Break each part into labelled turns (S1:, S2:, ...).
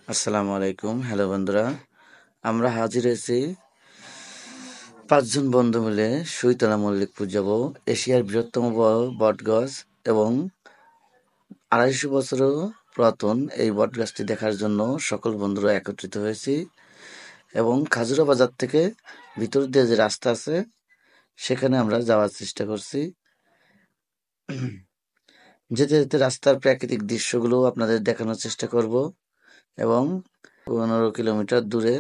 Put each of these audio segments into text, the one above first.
S1: আসসালামু আলাইকুম। হ্যালো বন্ধুরা, আমরা হাজির হয়েছি 5 জন বন্ধু মিলে সুইতলা মল্লিকপুর যাব। এশিয়ার বৃহত্তম বটগাছ এবং 250 বছরও পুরাতন এই বটগাছটি দেখার জন্য সকল বন্ধুরা একত্রিত হয়েছি এবং খাজুরা বাজার থেকে ভিতর দিয়ে যে রাস্তা আছে সেখানে আমরা যাওয়ার চেষ্টা করছি। যেতে যেতে রাস্তার প্রাকৃতিক দৃশ্যগুলো আপনাদের দেখানোর চেষ্টা করব এবং 15 কিলোমিটার দূরে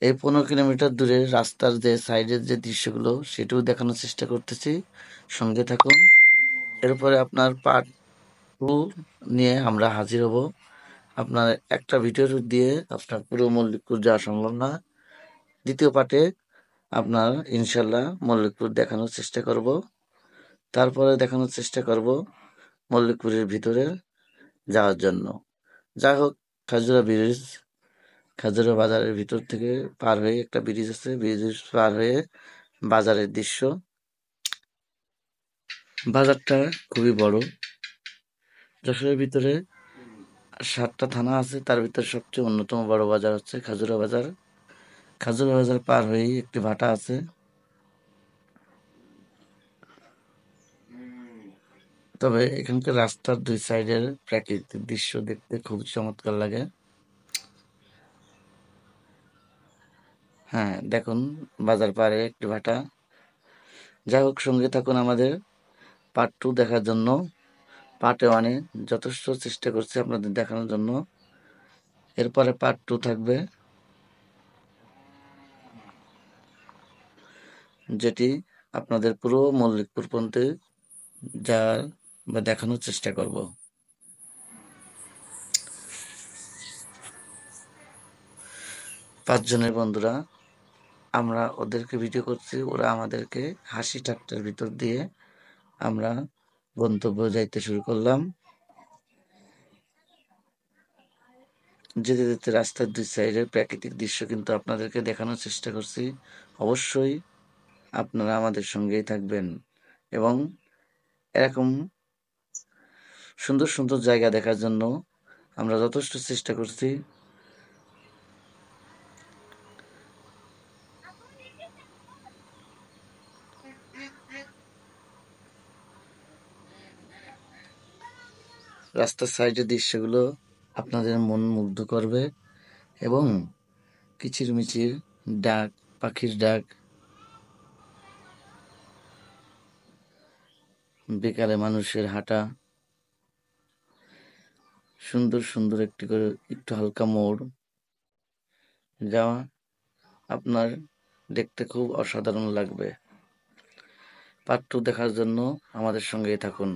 S1: এই 15 কিলোমিটার দূরে রাস্তার যে সাইডের যে দৃশ্যগুলো সেটাও দেখানোর চেষ্টা করতেছি। সঙ্গে থাকুন। এরপরে আপনার পার্ট 2 নিয়ে আমরা হাজির হব। আপনার একটা ভিডিও দিয়ে আপনার পুরো মল্লিকপুর যাওয়া সম্ভব না। দ্বিতীয় পার্টে আপনার ইনশাল্লাহ মল্লিকপুর দেখানোর চেষ্টা করব। তারপরে দেখানোর চেষ্টা করব মল্লিকপুরের ভিতরে যাওয়ার জন্য। যাই হোক, খাজুরা ব্রিজ, খাজুরা বাজারের ভিতর থেকে পার হয়ে একটা ব্রিজ আছে, ব্রিজ পার হয়ে বাজারের দৃশ্য। বাজারটা খুবই বড়। যশোরের ভিতরে 7টা থানা আছে, তার ভিতরে সবচেয়ে অন্যতম বড় বাজার হচ্ছে খাজুরা বাজার। খাজুরা বাজার পার হয়েই একটি ভাটা আছে। তবে এখানকার রাস্তার 2 সাইডের প্রাকৃতিক দৃশ্য দেখতে খুব চমৎকার লাগে। হ্যাঁ, দেখুন, বাজার পাড়ে একটি ভাটা। যাই হোক, সঙ্গে থাকুন আমাদের পার্ট 2 দেখার জন্য। পার্ট 1-এ যথেষ্ট চেষ্টা করছি আপনাদের দেখানোর জন্য। এরপরে পার্ট 2 থাকবে, যেটি আপনাদের পুরো মল্লিকপুর পর্যন্ত যাওয়ার বা দেখানোর চেষ্টা করব। 5 জনের বন্ধুরা, আমরা ওদেরকে ভিডিও করছি, ওরা আমাদেরকে হাসি ঠাট্টার ভিতর দিয়ে আমরা গন্তব্য যাইতে শুরু করলাম। যেতে যেতে রাস্তার 2 সাইডের প্রাকৃতিক দৃশ্য কিন্তু আপনাদেরকে দেখানোর চেষ্টা করছি। অবশ্যই আপনারা আমাদের সঙ্গেই থাকবেন এবং এরকম সুন্দর সুন্দর জায়গা দেখার জন্য আমরা যথেষ্ট চেষ্টা করছি। রাস্তার সাইডের দৃশ্যগুলো আপনাদের মন মুগ্ধ করবে এবং কিচিরমিচির ডাক, পাখির ডাক, বিকালে মানুষের হাঁটা, সুন্দর সুন্দর একটি করে একটু হালকা মোড় যাওয়া আপনার দেখতে খুব অসাধারণ লাগবে। পার্ট 2 দেখার জন্য আমাদের সঙ্গেই থাকুন।